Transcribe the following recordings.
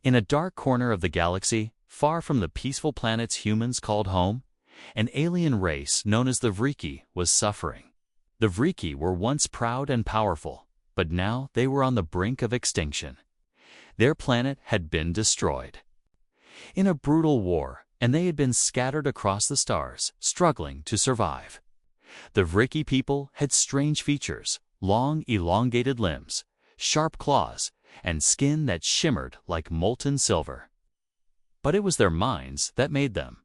In a dark corner of the galaxy, far from the peaceful planets humans called home, an alien race known as the Vriki was suffering. The Vriki were once proud and powerful, but now they were on the brink of extinction. Their planet had been destroyed in a brutal war, and they had been scattered across the stars, struggling to survive. The Vriki people had strange features: long, elongated limbs, sharp claws, and skin that shimmered like molten silver. But it was their minds that made them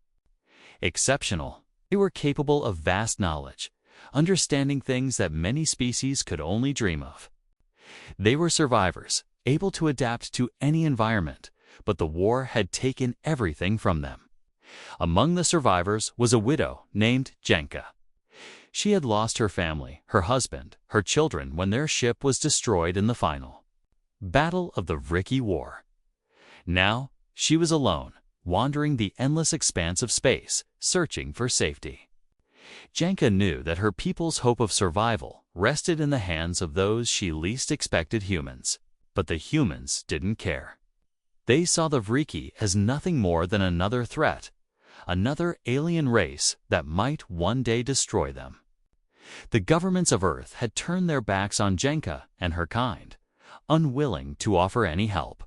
exceptional. They were capable of vast knowledge, understanding things that many species could only dream of. They were survivors, able to adapt to any environment, but the war had taken everything from them. Among the survivors was a widow named Jenka. She had lost her family, her husband, her children when their ship was destroyed in the final battle of the Vriki War. Now, she was alone, wandering the endless expanse of space, searching for safety. Jenka knew that her people's hope of survival rested in the hands of those she least expected: humans. But the humans didn't care. They saw the Vriki as nothing more than another threat, another alien race that might one day destroy them. The governments of Earth had turned their backs on Jenka and her kind, unwilling to offer any help.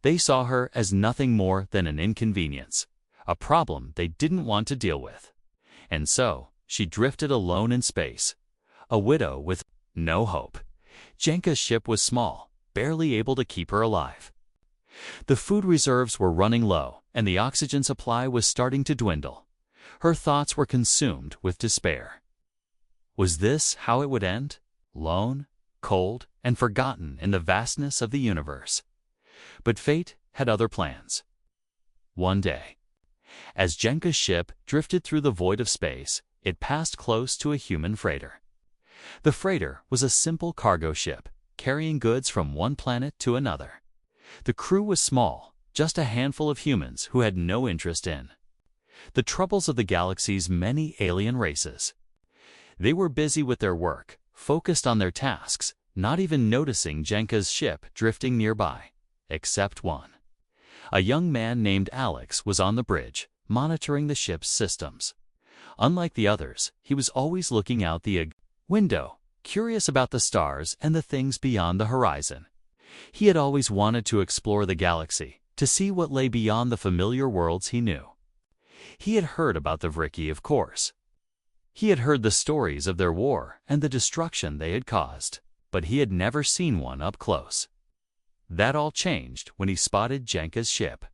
They saw her as nothing more than an inconvenience, a problem they didn't want to deal with. And so, she drifted alone in space, a widow with no hope. Jenka's ship was small, barely able to keep her alive. The food reserves were running low, and the oxygen supply was starting to dwindle. Her thoughts were consumed with despair. Was this how it would end? Lone, cold, and forgotten in the vastness of the universe. But fate had other plans. One day, as Jenka's ship drifted through the void of space, it passed close to a human freighter. The freighter was a simple cargo ship, carrying goods from one planet to another. The crew was small, just a handful of humans who had no interest in the troubles of the galaxy's many alien races. They were busy with their work, focused on their tasks, not even noticing Jenka's ship drifting nearby, except one. A young man named Alex was on the bridge, monitoring the ship's systems. Unlike the others, he was always looking out the window, curious about the stars and the things beyond the horizon. He had always wanted to explore the galaxy, to see what lay beyond the familiar worlds he knew. He had heard about the Vriki, of course. He had heard the stories of their war and the destruction they had caused, but he had never seen one up close. That all changed when he spotted Jenka's ship.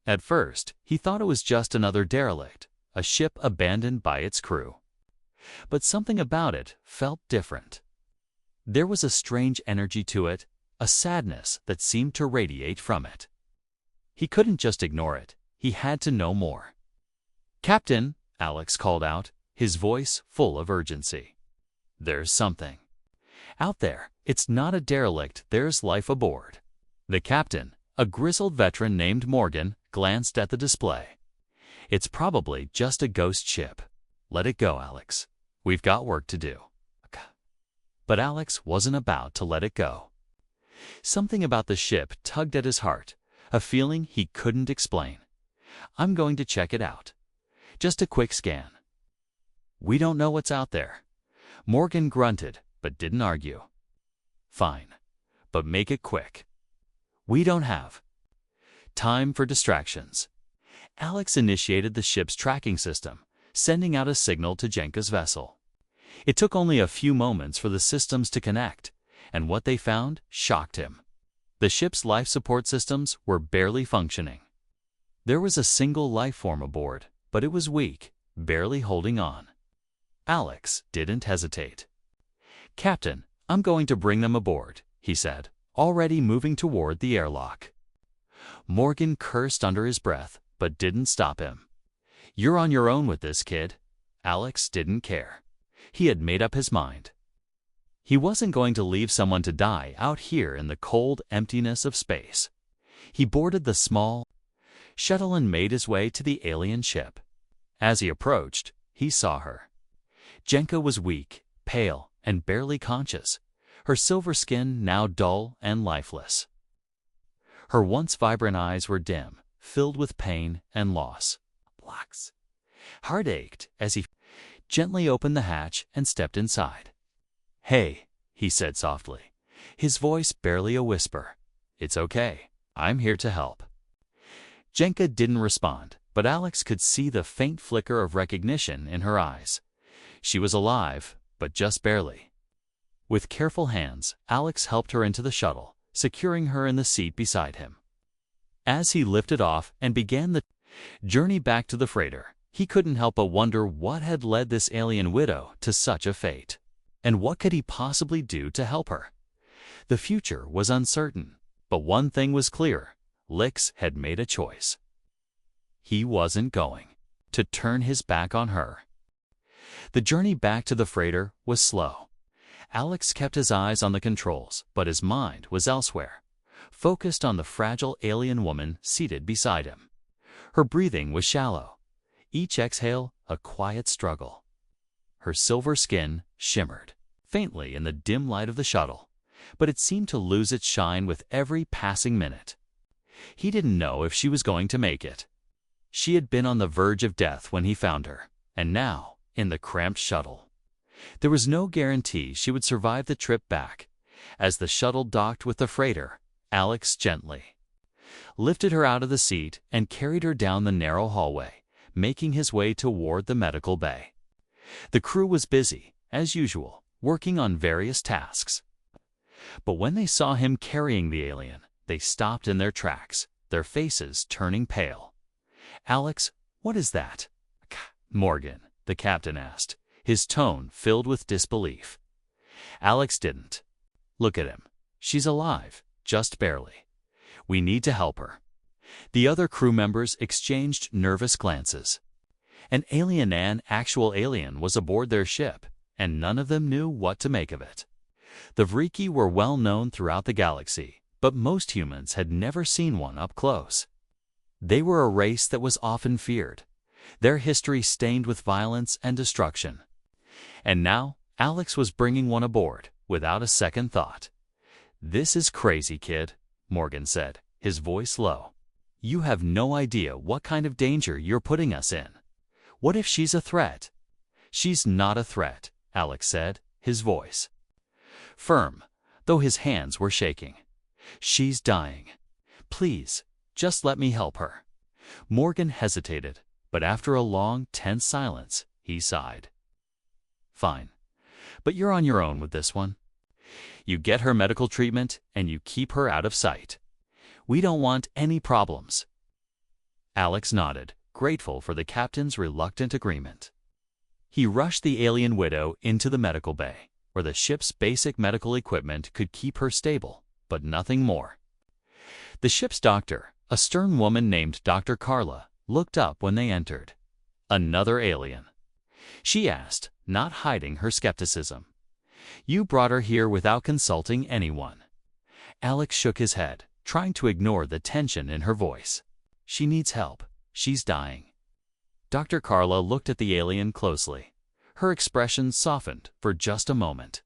At first, he thought it was just another derelict, a ship abandoned by its crew. But something about it felt different. There was a strange energy to it, a sadness that seemed to radiate from it. He couldn't just ignore it. He had to know more. "Captain," Alex called out, his voice full of urgency. "There's something out there. It's not a derelict. There's life aboard." The captain, a grizzled veteran named Morgan, glanced at the display. "It's probably just a ghost ship. Let it go, Alex. We've got work to do." But Alex wasn't about to let it go. Something about the ship tugged at his heart, a feeling he couldn't explain. "I'm going to check it out. Just a quick scan." "We don't know what's out there." Morgan grunted, but didn't argue. "Fine, but make it quick. We don't have time for distractions." Alex initiated the ship's tracking system, sending out a signal to Jenka's vessel. It took only a few moments for the systems to connect, and what they found shocked him. The ship's life support systems were barely functioning. There was a single life form aboard, but it was weak, barely holding on. Alex didn't hesitate. "Captain, I'm going to bring them aboard," he said, already moving toward the airlock. Morgan cursed under his breath, but didn't stop him. "You're on your own with this, kid." Alex didn't care. He had made up his mind. He wasn't going to leave someone to die out here in the cold emptiness of space. He boarded the small shuttle and made his way to the alien ship. As he approached, he saw her. Jenka was weak, pale, and barely conscious, her silver skin now dull and lifeless. Her once vibrant eyes were dim, filled with pain and loss. Blocks. Heart ached as he gently opened the hatch and stepped inside. "Hey," he said softly, his voice barely a whisper. "It's okay. I'm here to help." Jenka didn't respond, but Alex could see the faint flicker of recognition in her eyes. She was alive, but just barely. With careful hands, Alex helped her into the shuttle, securing her in the seat beside him. As he lifted off and began the journey back to the freighter, he couldn't help but wonder what had led this alien widow to such a fate. And what could he possibly do to help her? The future was uncertain, but one thing was clear. Lix had made a choice. He wasn't going to turn his back on her. The journey back to the freighter was slow. Alex kept his eyes on the controls, but his mind was elsewhere, focused on the fragile alien woman seated beside him. Her breathing was shallow, each exhale a quiet struggle. Her silver skin shimmered faintly in the dim light of the shuttle, but it seemed to lose its shine with every passing minute. He didn't know if she was going to make it. She had been on the verge of death when he found her, and now, in the cramped shuttle, there was no guarantee she would survive the trip back. As the shuttle docked with the freighter, Alex gently lifted her out of the seat and carried her down the narrow hallway, making his way toward the medical bay. The crew was busy, as usual, working on various tasks. But when they saw him carrying the alien, they stopped in their tracks, their faces turning pale. "Alex, what is that?" "Morgan," the captain asked, his tone filled with disbelief. Alex didn't. "Look at him. She's alive, just barely. We need to help her." The other crew members exchanged nervous glances. An actual alien was aboard their ship, and none of them knew what to make of it. The Vriki were well known throughout the galaxy, but most humans had never seen one up close. They were a race that was often feared, their history stained with violence and destruction. And now, Alex was bringing one aboard, without a second thought. "This is crazy, kid," Morgan said, his voice low. "You have no idea what kind of danger you're putting us in. What if she's a threat?" "She's not a threat," Alex said, his voice firm, though his hands were shaking. "She's dying. Please, just let me help her." Morgan hesitated, but after a long, tense silence, he sighed. "Fine, but you're on your own with this one. You get her medical treatment and you keep her out of sight. We don't want any problems." Alex nodded, grateful for the captain's reluctant agreement. He rushed the alien widow into the medical bay, where the ship's basic medical equipment could keep her stable, but nothing more. The ship's doctor, a stern woman named Dr. Carla, looked up when they entered. "Another alien?" she asked, not hiding her skepticism. "You brought her here without consulting anyone." Alex shook his head, trying to ignore the tension in her voice. "She needs help. She's dying." Dr. Carla looked at the alien closely. Her expression softened for just a moment.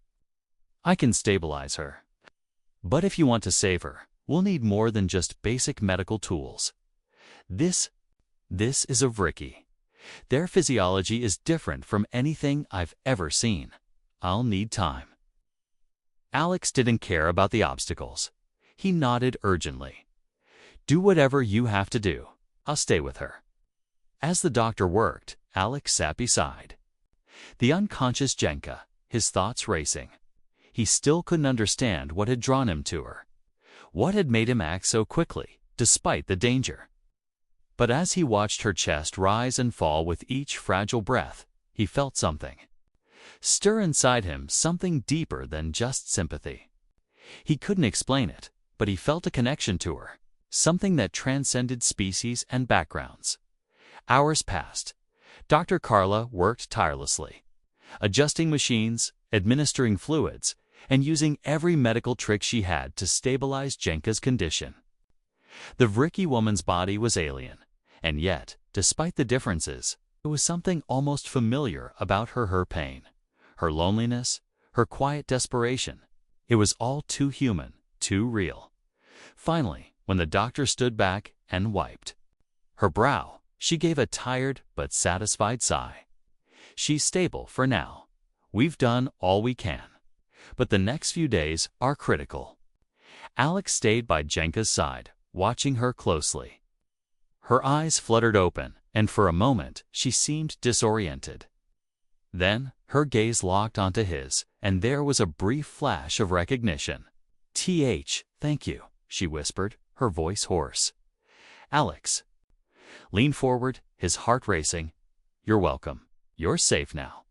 "I can stabilize her. But if you want to save her, we'll need more than just basic medical tools. This is a Vriki. Their physiology is different from anything I've ever seen. I'll need time." Alex didn't care about the obstacles. He nodded urgently. "Do whatever you have to do. I'll stay with her." As the doctor worked, Alex sat beside the unconscious Jenka, his thoughts racing. He still couldn't understand what had drawn him to her. What had made him act so quickly, despite the danger? But as he watched her chest rise and fall with each fragile breath, he felt something stir inside him, something deeper than just sympathy. He couldn't explain it, but he felt a connection to her, something that transcended species and backgrounds. Hours passed. Dr. Carla worked tirelessly, adjusting machines, administering fluids, and using every medical trick she had to stabilize Jenka's condition. The Vriki woman's body was alien, and yet, despite the differences, there was something almost familiar about her pain, her loneliness, her quiet desperation. It was all too human, too real. Finally, when the doctor stood back and wiped her brow. She gave a tired but satisfied sigh. She's stable for now. We've done all we can. But the next few days are critical. Alex stayed by Jenka's side, watching her closely. Her eyes fluttered open, and for a moment she seemed disoriented. Then her gaze locked onto his, and there was a brief flash of recognition. Thank you, she whispered, her voice hoarse. Alex leaned forward, his heart racing. You're welcome. You're safe now.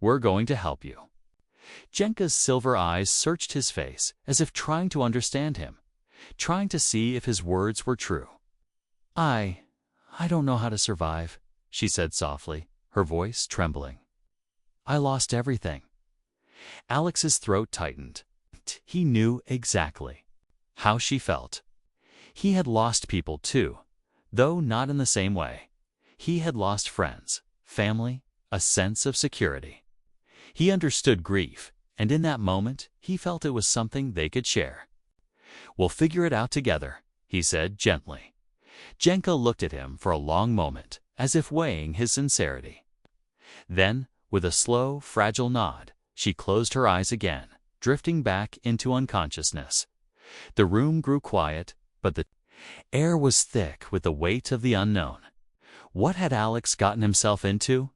We're going to help you. Jenka's silver eyes searched his face as if trying to understand him, trying to see if his words were true. I don't know how to survive, she said softly, her voice trembling. I lost everything. Alex's throat tightened. He knew exactly how she felt. He had lost people too, though not in the same way. He had lost friends, family, a sense of security. He understood grief, and in that moment, he felt it was something they could share. We'll figure it out together, he said gently. Jenka looked at him for a long moment, as if weighing his sincerity. Then, with a slow, fragile nod, she closed her eyes again, drifting back into unconsciousness. The room grew quiet, but the air was thick with the weight of the unknown. What had Alex gotten himself into?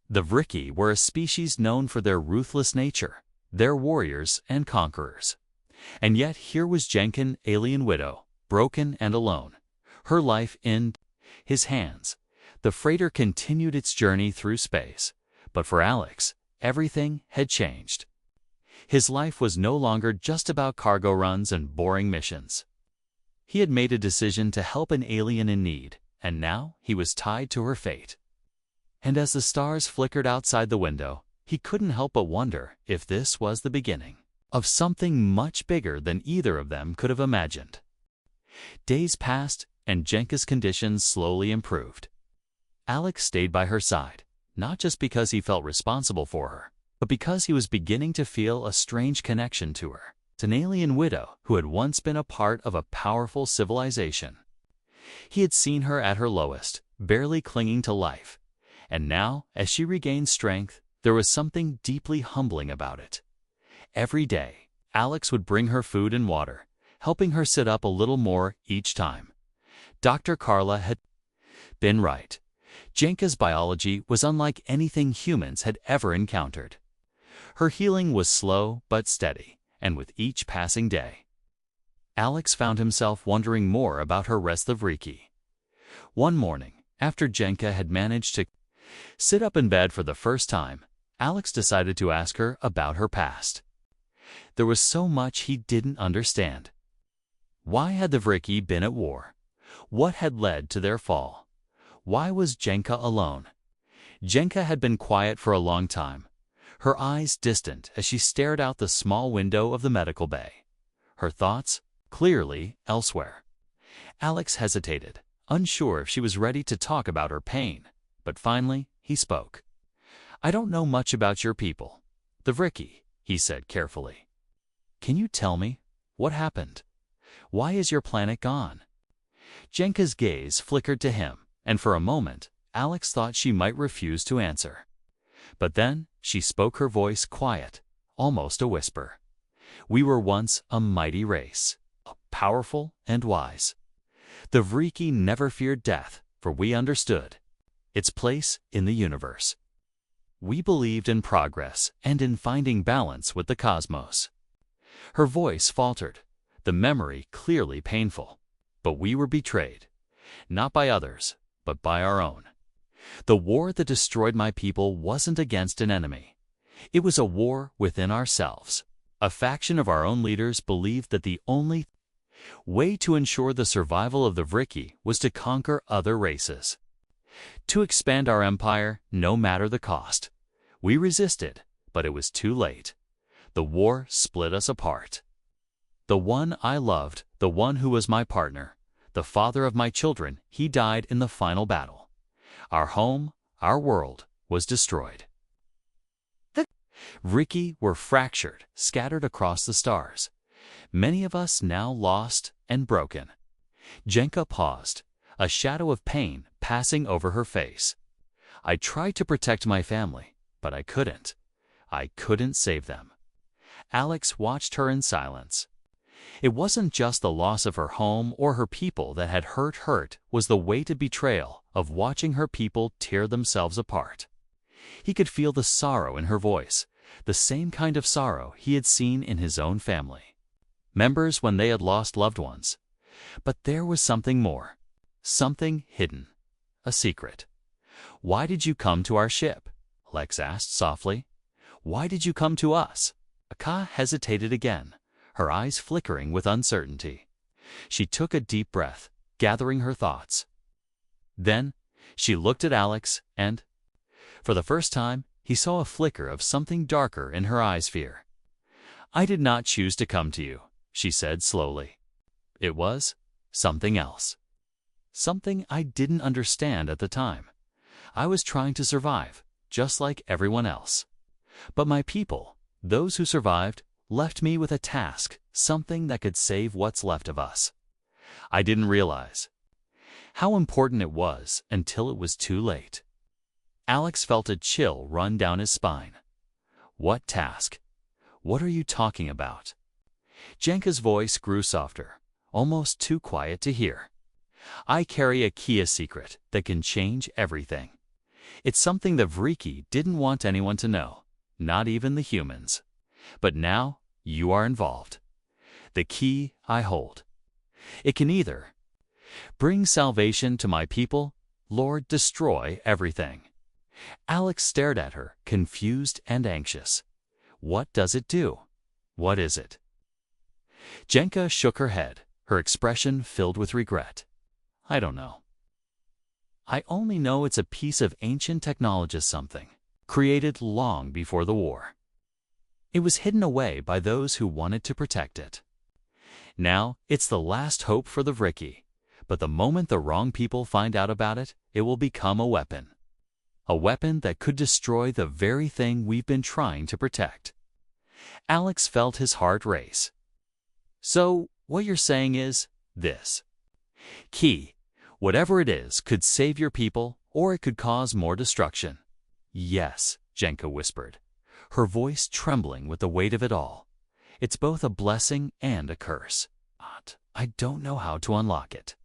The Vriki were a species known for their ruthless nature, their warriors and conquerors. And yet here was Jenkin, alien widow, broken and alone, her life in his hands. The freighter continued its journey through space, but for Alex, everything had changed. His life was no longer just about cargo runs and boring missions. He had made a decision to help an alien in need, and now he was tied to her fate. And as the stars flickered outside the window, he couldn't help but wonder if this was the beginning of something much bigger than either of them could have imagined. Days passed, and Jenka's conditions slowly improved. Alex stayed by her side, not just because he felt responsible for her, but because he was beginning to feel a strange connection to her, an alien widow who had once been a part of a powerful civilization. He had seen her at her lowest, barely clinging to life. And now, as she regained strength, there was something deeply humbling about it. Every day, Alex would bring her food and water, helping her sit up a little more each time. Dr. Carla had been right. Jenka's biology was unlike anything humans had ever encountered. Her healing was slow but steady, and with each passing day, Alex found himself wondering more about her restless Vriki. One morning, after Jenka had managed to sit up in bed for the first time, Alex decided to ask her about her past. There was so much he didn't understand. Why had the Vriki been at war? What had led to their fall? Why was Jenka alone? Jenka had been quiet for a long time, her eyes distant as she stared out the small window of the medical bay, her thoughts clearly elsewhere. Alex hesitated, unsure if she was ready to talk about her pain. But finally, he spoke. I don't know much about your people, the Vriki, he said carefully. Can you tell me what happened? Why is your planet gone? Jenka's gaze flickered to him, and for a moment, Alex thought she might refuse to answer. But then, she spoke, her voice quiet, almost a whisper. We were once a mighty race, powerful and wise. The Vriki never feared death, for we understood its place in the universe. We believed in progress and in finding balance with the cosmos. Her voice faltered, the memory clearly painful. But we were betrayed, not by others, but by our own. The war that destroyed my people wasn't against an enemy. It was a war within ourselves. A faction of our own leaders believed that the only way to ensure the survival of the Vriki was to conquer other races, to expand our empire no matter the cost. We resisted, but it was too late. The war split us apart. The one I loved, the one who was my partner, the father of my children, he died in the final battle. Our home, our world, was destroyed. The Vriki were fractured, scattered across the stars. Many of us now lost and broken. Jenka paused, a shadow of pain passing over her face. I tried to protect my family, but I couldn't. I couldn't save them. Alex watched her in silence. It wasn't just the loss of her home or her people that had hurt was the weight of betrayal of watching her people tear themselves apart. He could feel the sorrow in her voice, the same kind of sorrow he had seen in his own family. Members when they had lost loved ones. But there was something more. Something hidden. A secret. "Why did you come to our ship?" Lex asked softly. "Why did you come to us?" Aka hesitated again, her eyes flickering with uncertainty. She took a deep breath, gathering her thoughts. Then she looked at Alex and, for the first time, he saw a flicker of something darker in her eye sphere. "I did not choose to come to you," she said slowly. "It was something else. Something I didn't understand at the time. I was trying to survive, just like everyone else. But my people, those who survived, left me with a task, something that could save what's left of us. I didn't realize how important it was until it was too late." Alex felt a chill run down his spine. "What task? What are you talking about?" Jenka's voice grew softer, almost too quiet to hear. "I carry a Kia secret that can change everything. It's something the Vriki didn't want anyone to know, not even the humans. But now you are involved. The key I hold. It can either bring salvation to my people, or destroy everything." Alex stared at her, confused and anxious. "What does it do? What is it?" Jenka shook her head, her expression filled with regret. "I don't know. I only know it's a piece of ancient technology, something created long before the war. It was hidden away by those who wanted to protect it. Now it's the last hope for the Vriki, but the moment the wrong people find out about it, it will become a weapon. A weapon that could destroy the very thing we've been trying to protect." Alex felt his heart race. "So what you're saying is this. Key, whatever it is, could save your people, or it could cause more destruction." "Yes," Jenka whispered, her voice trembling with the weight of it all. "It's both a blessing and a curse. But I don't know how to unlock it.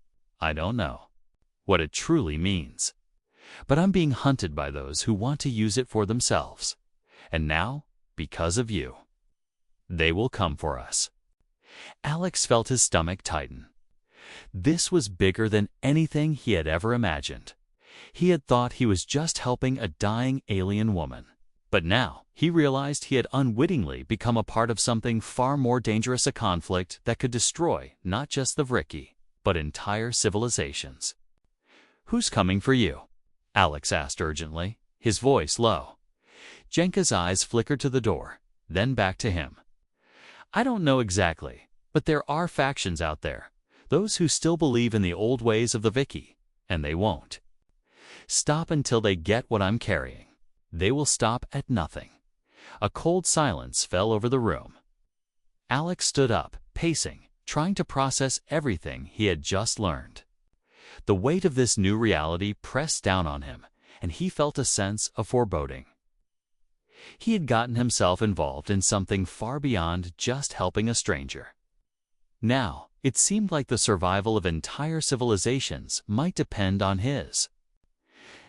I don't know what it truly means. But I'm being hunted by those who want to use it for themselves. And now, because of you, they will come for us." Alex felt his stomach tighten. This was bigger than anything he had ever imagined. He had thought he was just helping a dying alien woman. But now he realized he had unwittingly become a part of something far more dangerous, a conflict that could destroy not just the Vriki, but entire civilizations. "Who's coming for you?" Alex asked urgently, his voice low. Jenka's eyes flickered to the door, then back to him. "I don't know exactly, but there are factions out there, those who still believe in the old ways of the Vriki, and they won't stop until they get what I'm carrying. They will stop at nothing." A cold silence fell over the room. Alex stood up, pacing, trying to process everything he had just learned. The weight of this new reality pressed down on him, and he felt a sense of foreboding. He had gotten himself involved in something far beyond just helping a stranger. Now, it seemed like the survival of entire civilizations might depend on his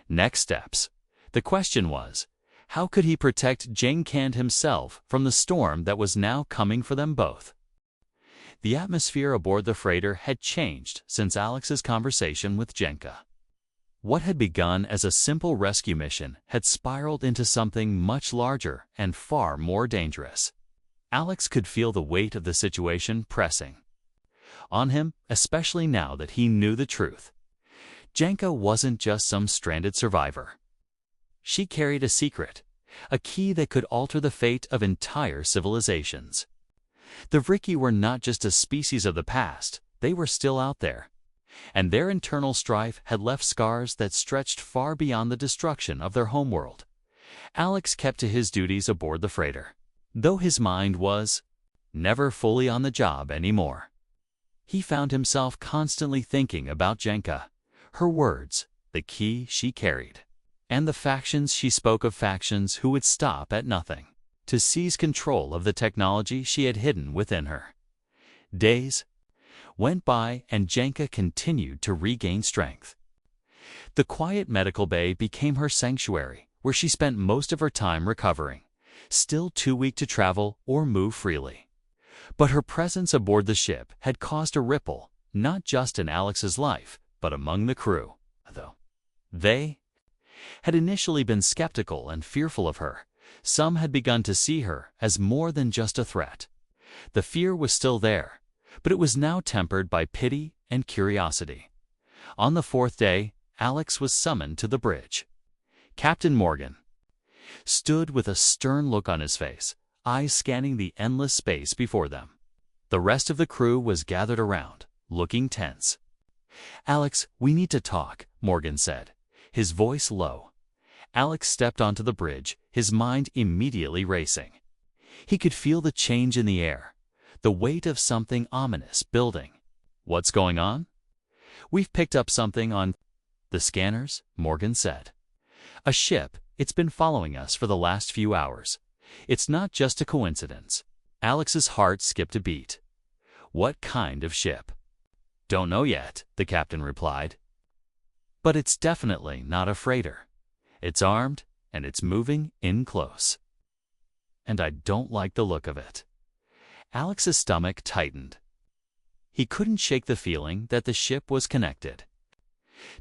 next steps. The question was, how could he protect Jenkand himself from the storm that was now coming for them both? The atmosphere aboard the freighter had changed since Alex's conversation with Jenka. What had begun as a simple rescue mission had spiraled into something much larger and far more dangerous. Alex could feel the weight of the situation pressing on him, especially now that he knew the truth. Jenka wasn't just some stranded survivor. She carried a secret, a key that could alter the fate of entire civilizations. The Vriki were not just a species of the past, they were still out there. And their internal strife had left scars that stretched far beyond the destruction of their homeworld. Alex kept to his duties aboard the freighter, though his mind was never fully on the job anymore. He found himself constantly thinking about Jenka, her words, the key she carried, and the factions she spoke of, factions who would stop at nothing to seize control of the technology she had hidden within her. Days went by and Jenka continued to regain strength. The quiet medical bay became her sanctuary, where she spent most of her time recovering, still too weak to travel or move freely. But her presence aboard the ship had caused a ripple, not just in Alex's life, but among the crew, though they had initially been skeptical and fearful of her. Some had begun to see her as more than just a threat. The fear was still there, but it was now tempered by pity and curiosity. On the fourth day, Alex was summoned to the bridge. Captain Morgan stood with a stern look on his face, eyes scanning the endless space before them. The rest of the crew was gathered around, looking tense. "Alex, we need to talk," Morgan said, his voice low. Alex stepped onto the bridge, his mind immediately racing. He could feel the change in the air, the weight of something ominous building. "What's going on?" "We've picked up something on the scanners," Morgan said. "A ship. It's been following us for the last few hours. It's not just a coincidence." Alex's heart skipped a beat. "What kind of ship?" "Don't know yet," the captain replied. "But it's definitely not a freighter. It's armed, and it's moving in close. And I don't like the look of it." Alex's stomach tightened. He couldn't shake the feeling that the ship was connected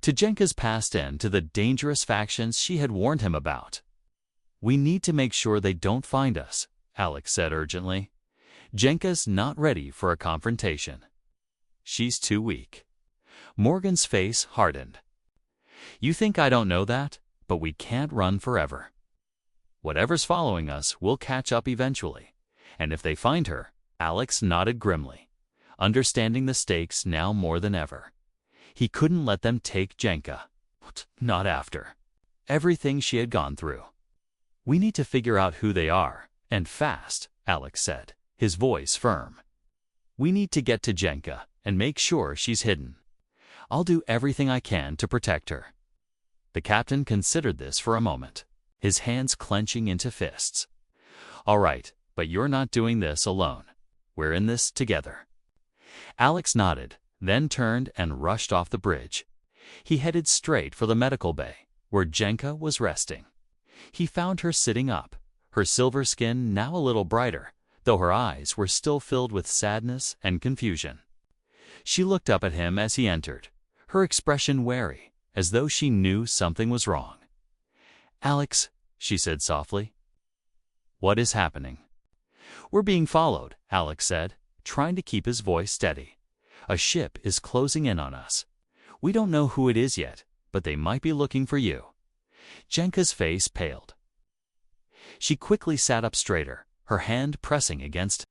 to Jenka's past and to the dangerous factions she had warned him about. "We need to make sure they don't find us," Alex said urgently. "Jenka's not ready for a confrontation. She's too weak." Morgan's face hardened. "You think I don't know that? But we can't run forever. Whatever's following us will catch up eventually. And if they find her," Alex nodded grimly, understanding the stakes now more than ever. He couldn't let them take Jenka. Not after everything she had gone through. "We need to figure out who they are, and fast," Alex said, his voice firm. "We need to get to Jenka and make sure she's hidden. I'll do everything I can to protect her." The captain considered this for a moment, his hands clenching into fists. "All right, but you're not doing this alone. We're in this together." Alex nodded, then turned and rushed off the bridge. He headed straight for the medical bay, where Jenka was resting. He found her sitting up, her silver skin now a little brighter, though her eyes were still filled with sadness and confusion. She looked up at him as he entered, her expression wary, as though she knew something was wrong. "Alex," she said softly. "What is happening?" "We're being followed," Alex said, trying to keep his voice steady. "A ship is closing in on us. We don't know who it is yet, but they might be looking for you." Jenka's face paled. She quickly sat up straighter, her hand pressing against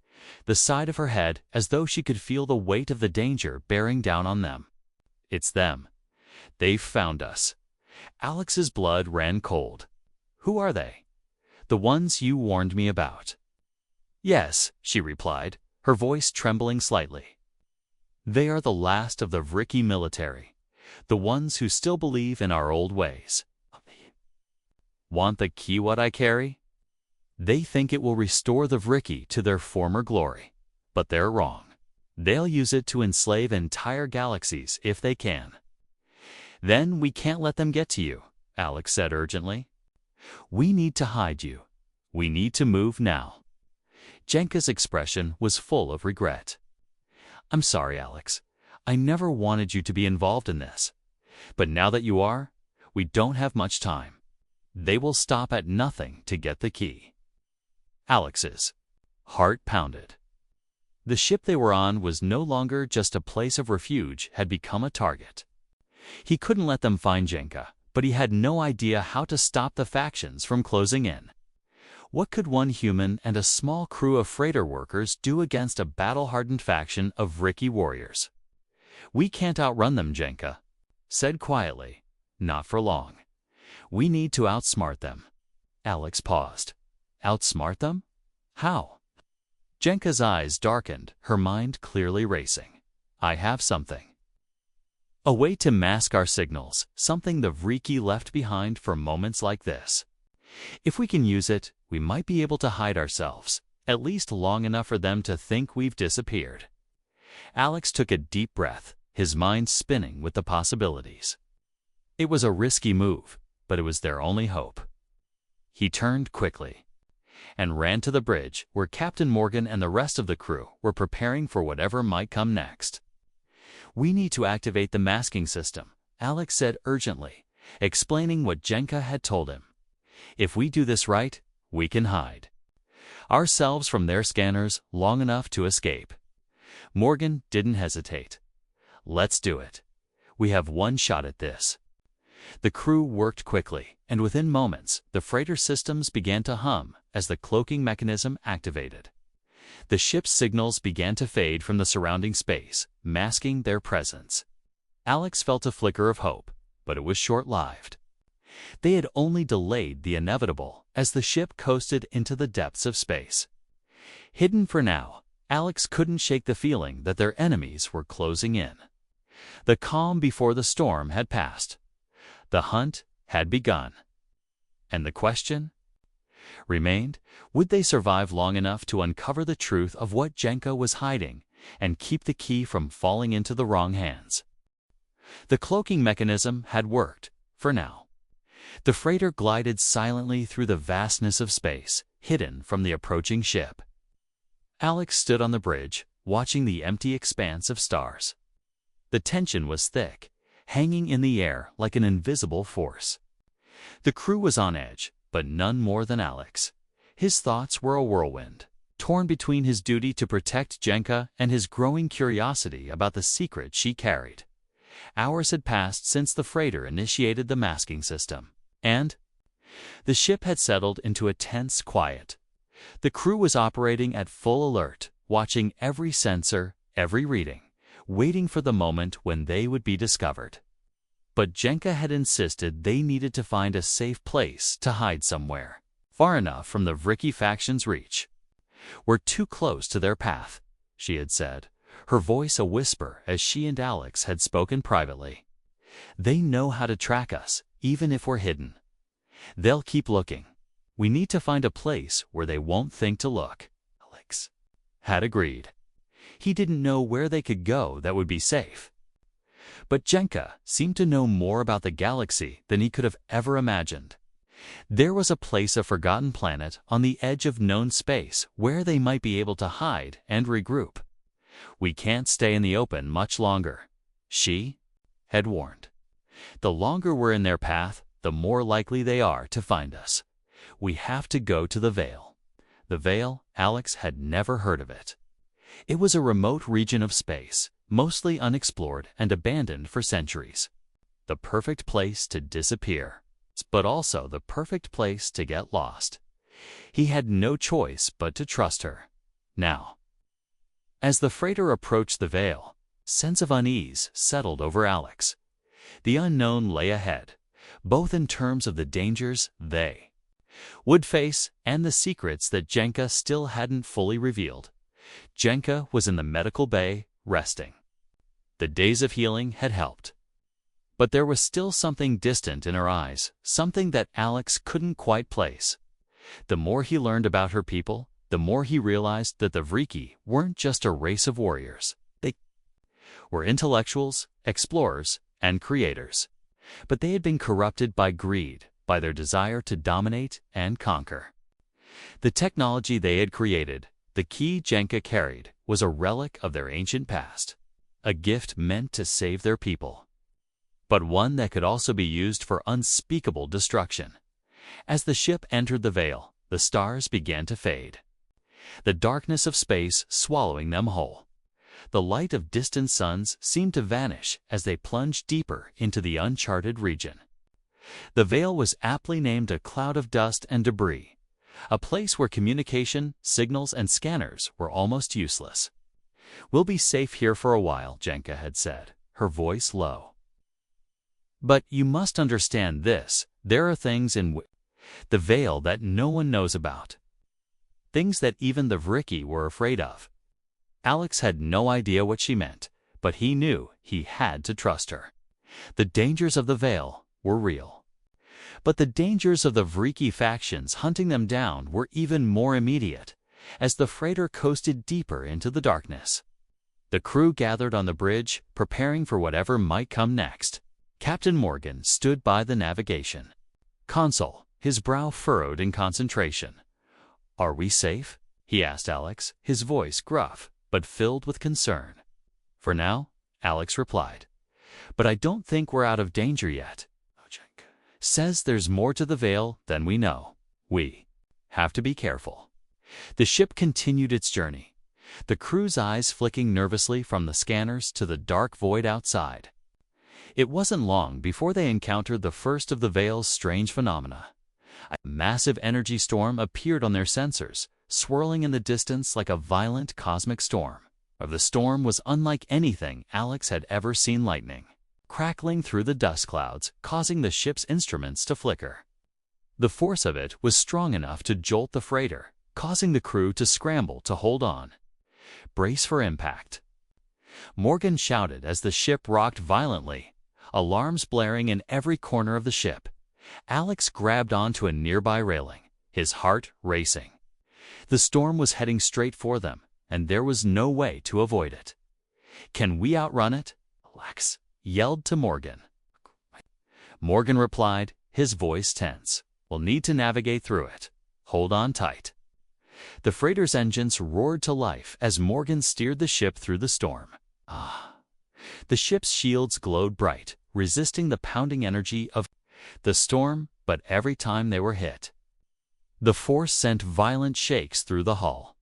the side of her head as though she could feel the weight of the danger bearing down on them. "It's them. They've found us." Alex's blood ran cold. "Who are they?" "The ones you warned me about." "Yes," she replied, her voice trembling slightly. "They are the last of the Vriki military, the ones who still believe in our old ways." "Want the key what I carry?" "They think it will restore the Vriki to their former glory. But they're wrong. They'll use it to enslave entire galaxies if they can." "Then we can't let them get to you," Alex said urgently. "We need to hide you. We need to move now." Jenka's expression was full of regret. "I'm sorry, Alex. I never wanted you to be involved in this. But now that you are, we don't have much time. They will stop at nothing to get the key." Alex's heart pounded. The ship they were on was no longer just a place of refuge, had become a target. He couldn't let them find Jenka, but he had no idea how to stop the factions from closing in. What could one human and a small crew of freighter workers do against a battle-hardened faction of Vriki warriors? "We can't outrun them," Jenka said quietly. "Not for long. We need to outsmart them." Alex paused. "Outsmart them? How?" Jenka's eyes darkened, her mind clearly racing. I have something. A way to mask our signals, something the Vriki left behind for moments like this. If we can use it, we might be able to hide ourselves, at least long enough for them to think we've disappeared. Alex took a deep breath, his mind spinning with the possibilities. It was a risky move, but it was their only hope. He turned quickly and ran to the bridge where Captain Morgan and the rest of the crew were preparing for whatever might come next. "We need to activate the masking system," Alex said urgently, explaining what Jenka had told him. "If we do this right, we can hide ourselves from their scanners long enough to escape." Morgan didn't hesitate. "Let's do it. We have one shot at this." The crew worked quickly, and within moments, the freighter systems began to hum as the cloaking mechanism activated. The ship's signals began to fade from the surrounding space, masking their presence. Alex felt a flicker of hope, but it was short-lived. They had only delayed the inevitable as the ship coasted into the depths of space. Hidden for now, Alex couldn't shake the feeling that their enemies were closing in. The calm before the storm had passed. The hunt had begun. And the question remained, would they survive long enough to uncover the truth of what Jenka was hiding and keep the key from falling into the wrong hands? The cloaking mechanism had worked, for now. The freighter glided silently through the vastness of space, hidden from the approaching ship. Alex stood on the bridge, watching the empty expanse of stars. The tension was thick, hanging in the air like an invisible force. The crew was on edge, but none more than Alex. His thoughts were a whirlwind, torn between his duty to protect Jenka and his growing curiosity about the secret she carried. Hours had passed since the freighter initiated the masking system, and the ship had settled into a tense quiet. The crew was operating at full alert, watching every sensor, every reading, waiting for the moment when they would be discovered. But Jenka had insisted they needed to find a safe place to hide somewhere, far enough from the Vriki faction's reach. "We're too close to their path," she had said, her voice a whisper as she and Alex had spoken privately. "They know how to track us, even if we're hidden. They'll keep looking. We need to find a place where they won't think to look." Alex had agreed. He didn't know where they could go that would be safe. But Jenka seemed to know more about the galaxy than he could have ever imagined. There was a place, a forgotten planet on the edge of known space where they might be able to hide and regroup. "We can't stay in the open much longer," she had warned. "The longer we're in their path, the more likely they are to find us. We have to go to the Veil." The Veil, Alex had never heard of it. It was a remote region of space, mostly unexplored and abandoned for centuries. The perfect place to disappear, but also the perfect place to get lost. He had no choice but to trust her. Now, as the freighter approached the Veil, a sense of unease settled over Alex. The unknown lay ahead, both in terms of the dangers they would face and the secrets that Jenka still hadn't fully revealed. Jenka was in the medical bay, resting. The days of healing had helped. But there was still something distant in her eyes, something that Alex couldn't quite place. The more he learned about her people, the more he realized that the Vriki weren't just a race of warriors. They were intellectuals, explorers, and creators. But they had been corrupted by greed, by their desire to dominate and conquer. The technology they had created, the key Jenka carried, was a relic of their ancient past, a gift meant to save their people, but one that could also be used for unspeakable destruction. As the ship entered the Veil, the stars began to fade, the darkness of space swallowing them whole. The light of distant suns seemed to vanish as they plunged deeper into the uncharted region. The Veil was aptly named a cloud of dust and debris, a place where communication, signals, and scanners were almost useless. "We'll be safe here for a while," Jenka had said, her voice low. "But you must understand this. There are things in the Veil that no one knows about. Things that even the Vriki were afraid of." Alex had no idea what she meant, but he knew he had to trust her. The dangers of the Veil were real. But the dangers of the Vriki factions hunting them down were even more immediate, as the freighter coasted deeper into the darkness. The crew gathered on the bridge, preparing for whatever might come next. Captain Morgan stood by the navigation console, his brow furrowed in concentration. "Are we safe?" he asked Alex, his voice gruff, but filled with concern. "For now," Alex replied. "But I don't think we're out of danger yet. Says there's more to the Veil than we know. We have to be careful." The ship continued its journey, the crew's eyes flicking nervously from the scanners to the dark void outside. It wasn't long before they encountered the first of the Veil's strange phenomena. A massive energy storm appeared on their sensors, swirling in the distance like a violent cosmic storm. The storm was unlike anything Alex had ever seen. Lightning crackling through the dust clouds, causing the ship's instruments to flicker. The force of it was strong enough to jolt the freighter, causing the crew to scramble to hold on. "Brace for impact," Morgan shouted as the ship rocked violently, alarms blaring in every corner of the ship. Alex grabbed onto a nearby railing, his heart racing. The storm was heading straight for them, and there was no way to avoid it. "Can we outrun it?" Alex yelled to Morgan. Morgan replied, his voice tense. "We'll need to navigate through it. Hold on tight." The freighter's engines roared to life as Morgan steered the ship through the storm. The ship's shields glowed bright, resisting the pounding energy of the storm, but every time they were hit, the force sent violent shakes through the hull.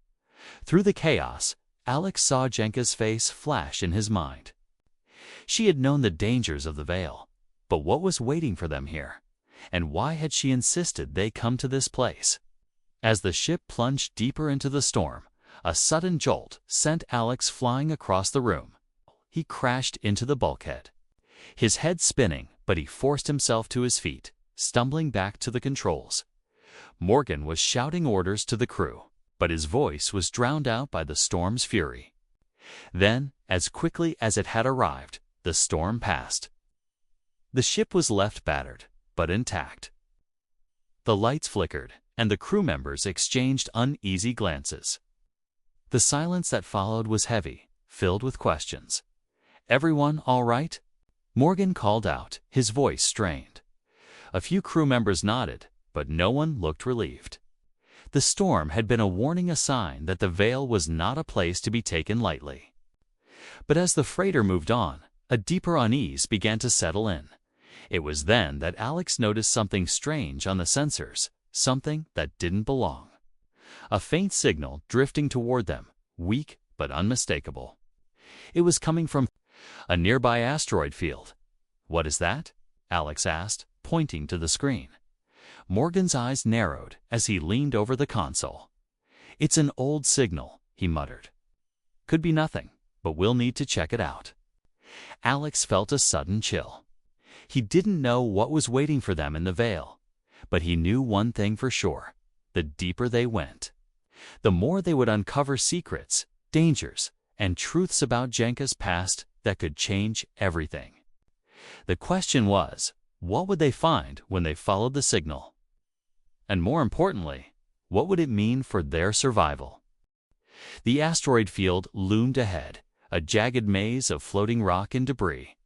Through the chaos, Alex saw Jenka's face flash in his mind. She had known the dangers of the Veil, but what was waiting for them here? And why had she insisted they come to this place? As the ship plunged deeper into the storm, a sudden jolt sent Alex flying across the room. He crashed into the bulkhead, his head spinning, but he forced himself to his feet, stumbling back to the controls. Morgan was shouting orders to the crew, but his voice was drowned out by the storm's fury. Then, as quickly as it had arrived, the storm passed. The ship was left battered, but intact. The lights flickered, and the crew members exchanged uneasy glances. The silence that followed was heavy, filled with questions. "Everyone all right?" Morgan called out, his voice strained. A few crew members nodded, but no one looked relieved. The storm had been a warning, a sign that the Veil was not a place to be taken lightly. But as the freighter moved on, a deeper unease began to settle in. It was then that Alex noticed something strange on the sensors, something that didn't belong. A faint signal drifting toward them, weak but unmistakable. It was coming from a nearby asteroid field. "What is that?" Alex asked, pointing to the screen. Morgan's eyes narrowed as he leaned over the console. "It's an old signal," he muttered. "Could be nothing, but we'll need to check it out." Alex felt a sudden chill. He didn't know what was waiting for them in the Veil, but he knew one thing for sure: the deeper they went, the more they would uncover secrets, dangers, and truths about Jenka's past that could change everything. The question was, what would they find when they followed the signal? And more importantly, what would it mean for their survival? The asteroid field loomed ahead, a jagged maze of floating rock and debris.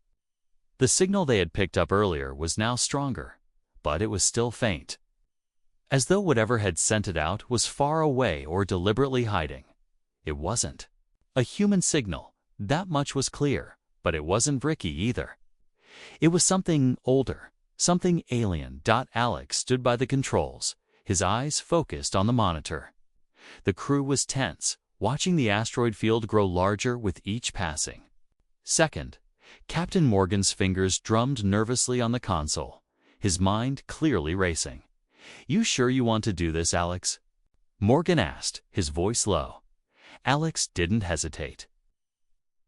The signal they had picked up earlier was now stronger, but it was still faint, as though whatever had sent it out was far away or deliberately hiding. It wasn't a human signal, that much was clear, but it wasn't Vriki either. It was something older, something alien. Alex stood by the controls, his eyes focused on the monitor. The crew was tense, watching the asteroid field grow larger with each passing second. Captain Morgan's fingers drummed nervously on the console, his mind clearly racing. "You sure you want to do this, Alex?" Morgan asked, his voice low. Alex didn't hesitate.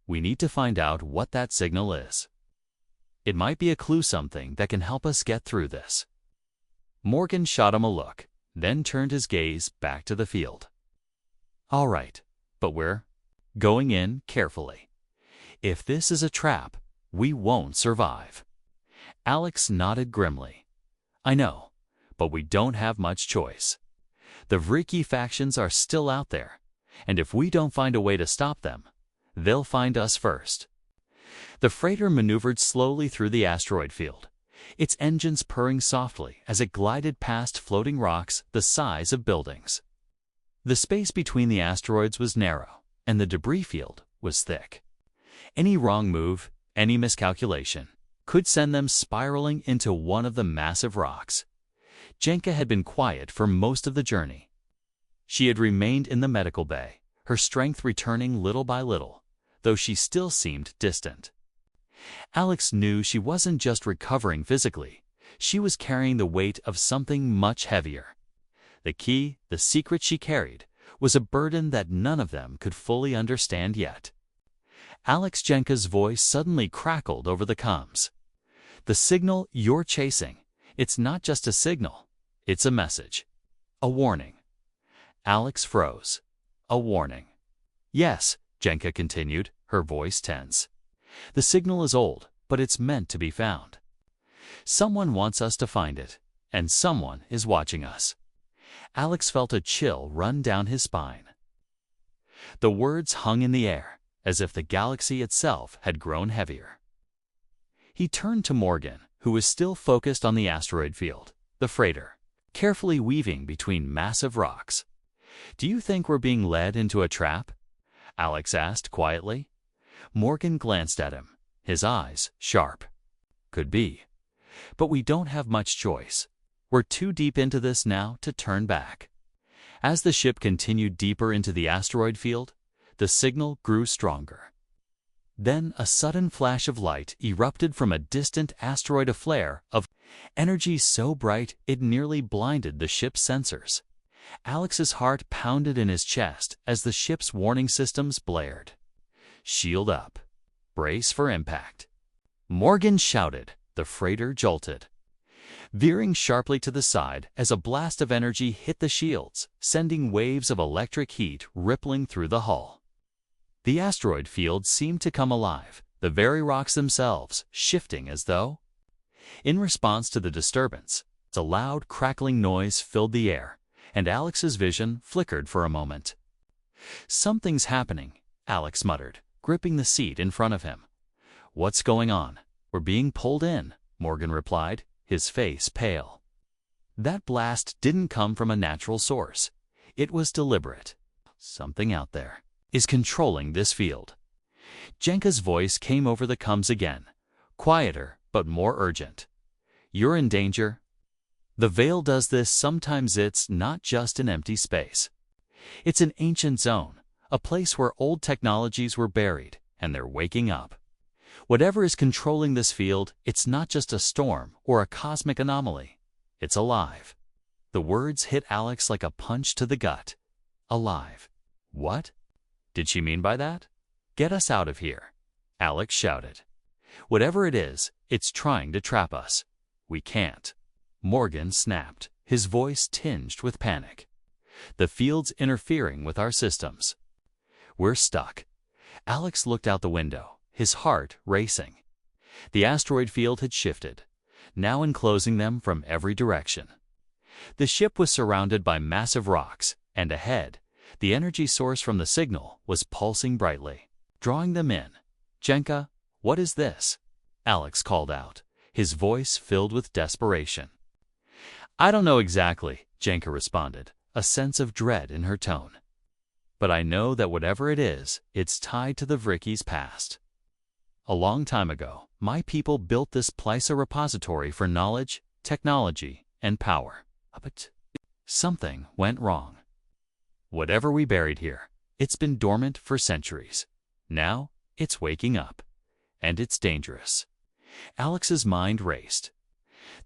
"We need to find out what that signal is. It might be a clue, something that can help us get through this." Morgan shot him a look, then turned his gaze back to the field. "All right, but we're going in carefully. If this is a trap, we won't survive. Alex nodded grimly. I know, but we don't have much choice. The Vriki factions are still out there, and if we don't find a way to stop them, they'll find us first. The freighter maneuvered slowly through the asteroid field, its engines purring softly as it glided past floating rocks the size of buildings. The space between the asteroids was narrow, and the debris field was thick. Any wrong move, any miscalculation, could send them spiraling into one of the massive rocks. Jenka had been quiet for most of the journey. She had remained in the medical bay, her strength returning little by little, though she still seemed distant. Alex knew she wasn't just recovering physically, she was carrying the weight of something much heavier. The key, the secret she carried, was a burden that none of them could fully understand yet. Alex Jenka's voice suddenly crackled over the comms. The signal you're chasing, it's not just a signal, it's a message. A warning. Alex froze. A warning. Yes, Jenka continued, her voice tense. The signal is old, but it's meant to be found. Someone wants us to find it, and someone is watching us. Alex felt a chill run down his spine. The words hung in the air, as if the galaxy itself had grown heavier. He turned to Morgan, who was still focused on the asteroid field, the freighter, carefully weaving between massive rocks. Do you think we're being led into a trap? Alex asked quietly. Morgan glanced at him, his eyes sharp. Could be. But we don't have much choice. We're too deep into this now to turn back. As the ship continued deeper into the asteroid field, the signal grew stronger. Then a sudden flash of light erupted from a distant asteroid, a flare of energy so bright it nearly blinded the ship's sensors. Alex's heart pounded in his chest as the ship's warning systems blared. Shield up. Brace for impact. Morgan shouted. The freighter jolted, veering sharply to the side as a blast of energy hit the shields, sending waves of electric heat rippling through the hull. The asteroid field seemed to come alive, the very rocks themselves shifting as though. In response to the disturbance, a loud crackling noise filled the air, and Alex's vision flickered for a moment. Something's happening, Alex muttered, gripping the seat in front of him. What's going on? We're being pulled in, Morgan replied, his face pale. That blast didn't come from a natural source. It was deliberate. Something out there is controlling this field. Jenka's voice came over the comms again, quieter but more urgent. You're in danger. The Veil does this sometimes. It's not just an empty space. It's an ancient zone, a place where old technologies were buried, and they're waking up. Whatever is controlling this field, it's not just a storm or a cosmic anomaly. It's alive. The words hit Alex like a punch to the gut. Alive. What did she mean by that? Get us out of here, Alex shouted. Whatever it is, it's trying to trap us. We can't. Morgan snapped, his voice tinged with panic. The field's interfering with our systems. We're stuck. Alex looked out the window, his heart racing. The asteroid field had shifted, now enclosing them from every direction. The ship was surrounded by massive rocks, and ahead, the energy source from the signal was pulsing brightly, drawing them in. Jenka, what is this? Alex called out, his voice filled with desperation. I don't know exactly, Jenka responded, a sense of dread in her tone. But I know that whatever it is, it's tied to the Vriki's past. A long time ago, my people built this place, a repository for knowledge, technology, and power. But something went wrong. Whatever we buried here, it's been dormant for centuries. Now, it's waking up. And it's dangerous. Alex's mind raced.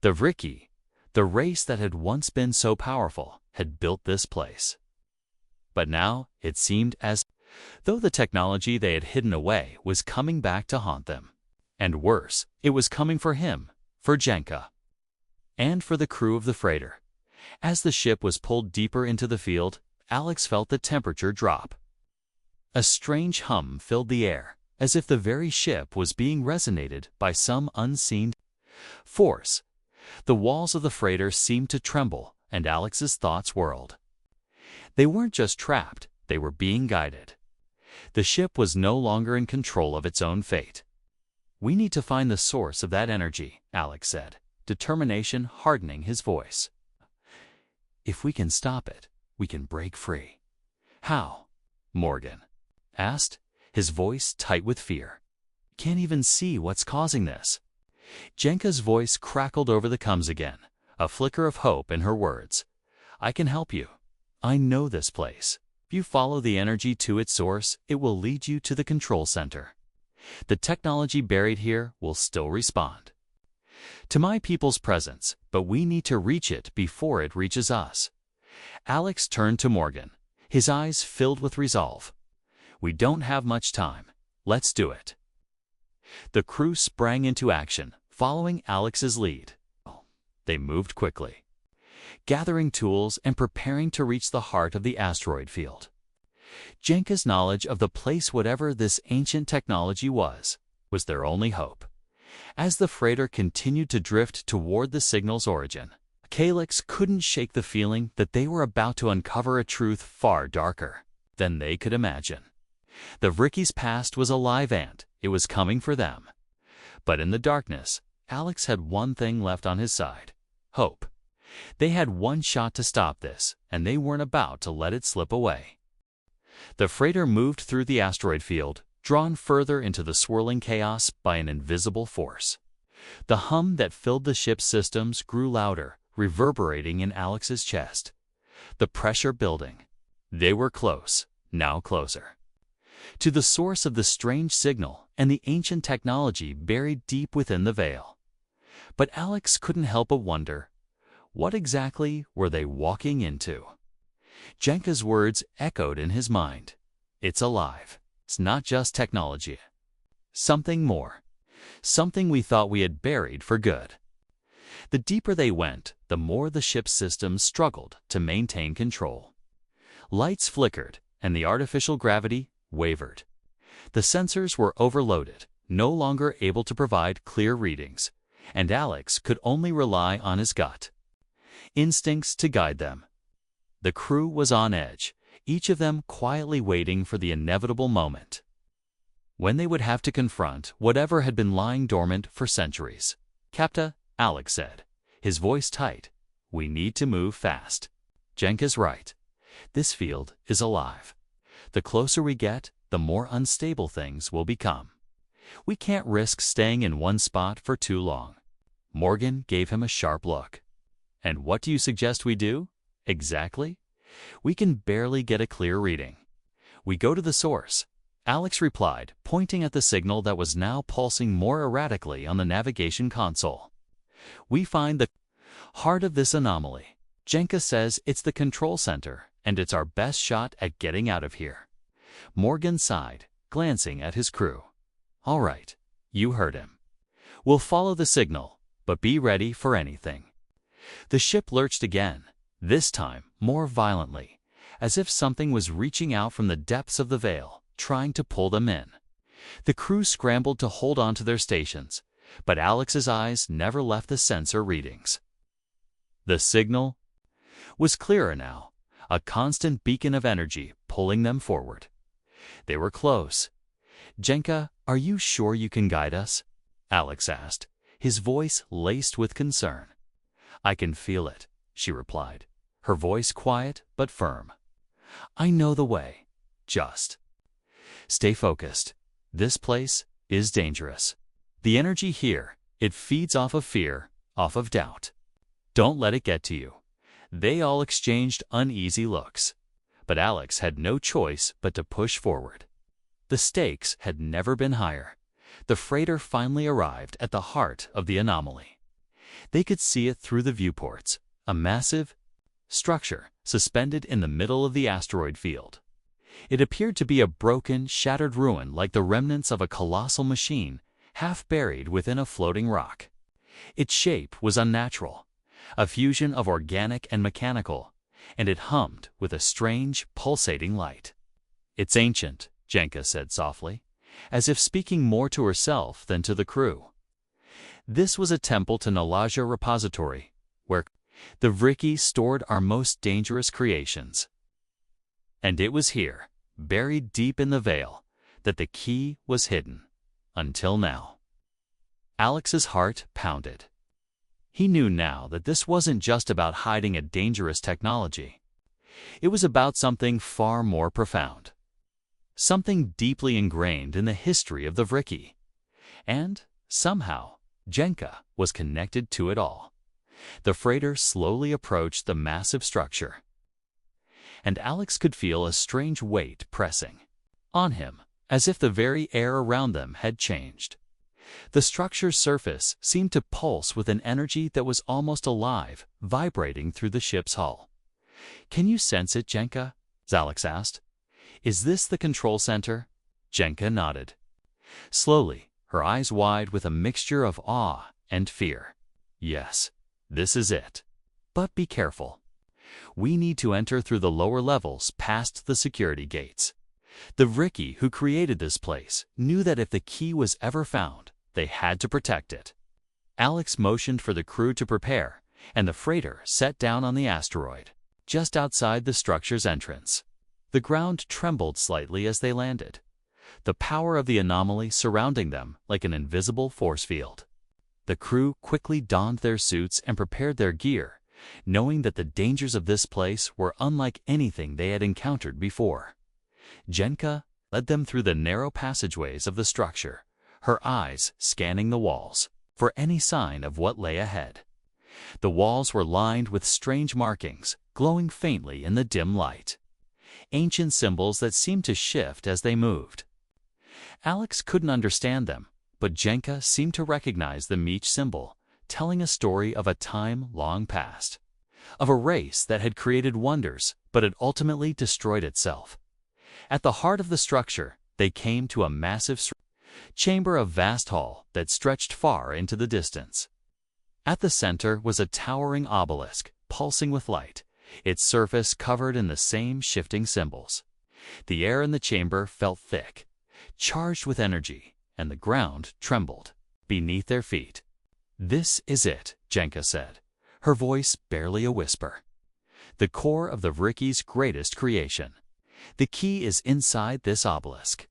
The Vriki, the race that had once been so powerful, had built this place. But now, it seemed as though the technology they had hidden away was coming back to haunt them. And worse, it was coming for him, for Jenka, and for the crew of the freighter. As the ship was pulled deeper into the field, Alex felt the temperature drop. A strange hum filled the air, as if the very ship was being resonated by some unseen force. The walls of the freighter seemed to tremble, and Alex's thoughts whirled. They weren't just trapped, they were being guided. The ship was no longer in control of its own fate. "We need to find the source of that energy," Alex said, determination hardening his voice. "If we can stop it, we can break free." "How?" Morgan asked, his voice tight with fear. "Can't even see what's causing this." Jenka's voice crackled over the coms again, a flicker of hope in her words. "I can help you. I know this place. If you follow the energy to its source, it will lead you to the control center. The technology buried here will still respond to my people's presence, but we need to reach it before it reaches us." Alex turned to Morgan, his eyes filled with resolve. "We don't have much time. Let's do it." The crew sprang into action, following Alex's lead. They moved quickly, gathering tools and preparing to reach the heart of the asteroid field. Jenka's knowledge of the place, whatever this ancient technology was their only hope. As the freighter continued to drift toward the signal's origin, Calyx couldn't shake the feeling that they were about to uncover a truth far darker than they could imagine. The Vricky's past was alive and it was coming for them. But in the darkness, Alex had one thing left on his side: hope. They had one shot to stop this, and they weren't about to let it slip away. The freighter moved through the asteroid field, drawn further into the swirling chaos by an invisible force. The hum that filled the ship's systems grew louder, reverberating in Alex's chest. The pressure building. They were close, now closer, to the source of the strange signal and the ancient technology buried deep within the veil. But Alex couldn't help but wonder, what exactly were they walking into? Jenka's words echoed in his mind. "It's alive. It's not just technology. Something more. Something we thought we had buried for good." The deeper they went, the more the ship's systems struggled to maintain control. Lights flickered, and the artificial gravity wavered. The sensors were overloaded, no longer able to provide clear readings, and Alex could only rely on his gut instincts to guide them. The crew was on edge, each of them quietly waiting for the inevitable moment when they would have to confront whatever had been lying dormant for centuries. "Capta," Alex said, his voice tight, "we need to move fast." "Jenka's right. This field is alive. The closer we get, the more unstable things will become. We can't risk staying in one spot for too long." Morgan gave him a sharp look. "And what do you suggest we do?" "Exactly. We can barely get a clear reading. We go to the source," Alex replied, pointing at the signal that was now pulsing more erratically on the navigation console. "We find the heart of this anomaly. Jenka says it's the control center, and it's our best shot at getting out of here." Morgan sighed, glancing at his crew. "All right, you heard him. We'll follow the signal, but be ready for anything." The ship lurched again, this time more violently, as if something was reaching out from the depths of the veil, trying to pull them in. The crew scrambled to hold on to their stations, but Alex's eyes never left the sensor readings. The signal was clearer now, a constant beacon of energy pulling them forward. They were close. "Jenka, are you sure you can guide us?" Alex asked, his voice laced with concern. "I can feel it," she replied, her voice quiet but firm. "I know the way. Just stay focused. This place is dangerous. The energy here, it feeds off of fear, off of doubt. Don't let it get to you." They all exchanged uneasy looks, but Alex had no choice but to push forward. The stakes had never been higher. The freighter finally arrived at the heart of the anomaly. They could see it through the viewports, a massive structure suspended in the middle of the asteroid field. It appeared to be a broken, shattered ruin like the remnants of a colossal machine, half buried within a floating rock. Its shape was unnatural, a fusion of organic and mechanical, and it hummed with a strange, pulsating light. "It's ancient," Jenka said softly, as if speaking more to herself than to the crew. This was a temple to Nalaja repository, where the Vriki stored our most dangerous creations. And it was here, buried deep in the veil, that the key was hidden. Until now. Alex's heart pounded. He knew now that this wasn't just about hiding a dangerous technology. It was about something far more profound. Something deeply ingrained in the history of the Vriki. And, somehow, Jenka was connected to it all. The freighter slowly approached the massive structure. And Alex could feel a strange weight pressing on him, as if the very air around them had changed. The structure's surface seemed to pulse with an energy that was almost alive, vibrating through the ship's hull. "Can you sense it, Jenka?" Alex asked. "Is this the control center?" Jenka nodded. Slowly, her eyes wide with a mixture of awe and fear. "Yes, this is it. But be careful. We need to enter through the lower levels past the security gates. The Vriki who created this place knew that if the key was ever found, they had to protect it." Alex motioned for the crew to prepare, and the freighter set down on the asteroid, just outside the structure's entrance. The ground trembled slightly as they landed, the power of the anomaly surrounding them like an invisible force field. The crew quickly donned their suits and prepared their gear, knowing that the dangers of this place were unlike anything they had encountered before. Jenka led them through the narrow passageways of the structure, her eyes scanning the walls for any sign of what lay ahead. The walls were lined with strange markings, glowing faintly in the dim light. Ancient symbols that seemed to shift as they moved. Alex couldn't understand them, but Jenka seemed to recognize the Meech symbol, telling a story of a time long past, of a race that had created wonders but had ultimately destroyed itself. At the heart of the structure, they came to a massive chamber of vast hall that stretched far into the distance. At the center was a towering obelisk, pulsing with light, its surface covered in the same shifting symbols. The air in the chamber felt thick, charged with energy, and the ground trembled beneath their feet. "This is it," Jenka said, her voice barely a whisper. "The core of the Vriki's greatest creation. The key is inside this obelisk."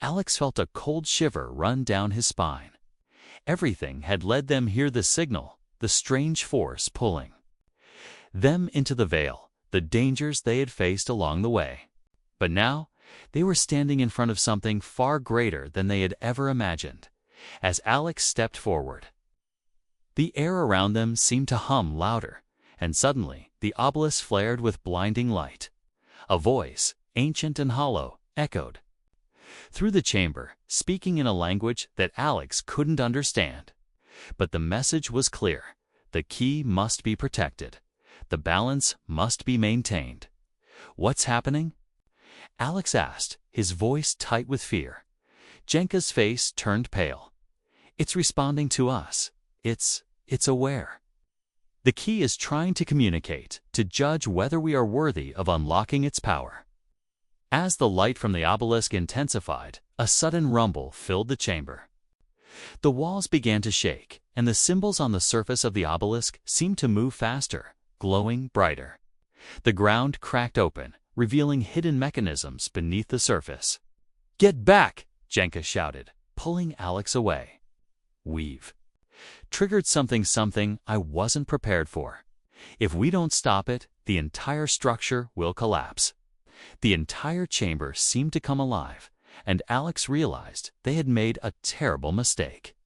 Alex felt a cold shiver run down his spine. Everything had led them here, the signal, the strange force pulling them into the veil, the dangers they had faced along the way. But now, they were standing in front of something far greater than they had ever imagined. As Alex stepped forward, the air around them seemed to hum louder, and suddenly the obelisk flared with blinding light. A voice, ancient and hollow, echoed through the chamber, speaking in a language that Alex couldn't understand. But the message was clear. The key must be protected. The balance must be maintained. "What's happening?" Alex asked, his voice tight with fear. Jenka's face turned pale. "It's responding to us. It's aware. The key is trying to communicate, to judge whether we are worthy of unlocking its power." As the light from the obelisk intensified, a sudden rumble filled the chamber. The walls began to shake, and the symbols on the surface of the obelisk seemed to move faster, glowing brighter. The ground cracked open, revealing hidden mechanisms beneath the surface. "Get back!" Jenka shouted, pulling Alex away. "We've triggered something I wasn't prepared for. If we don't stop it, the entire structure will collapse." The entire chamber seemed to come alive, and Alex realized they had made a terrible mistake.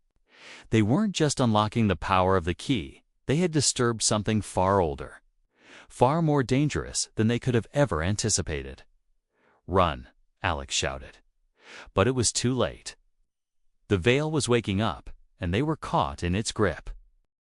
They weren't just unlocking the power of the key, they had disturbed something far older, far more dangerous than they could have ever anticipated. "Run," Alex shouted. But it was too late. The veil was waking up, and they were caught in its grip.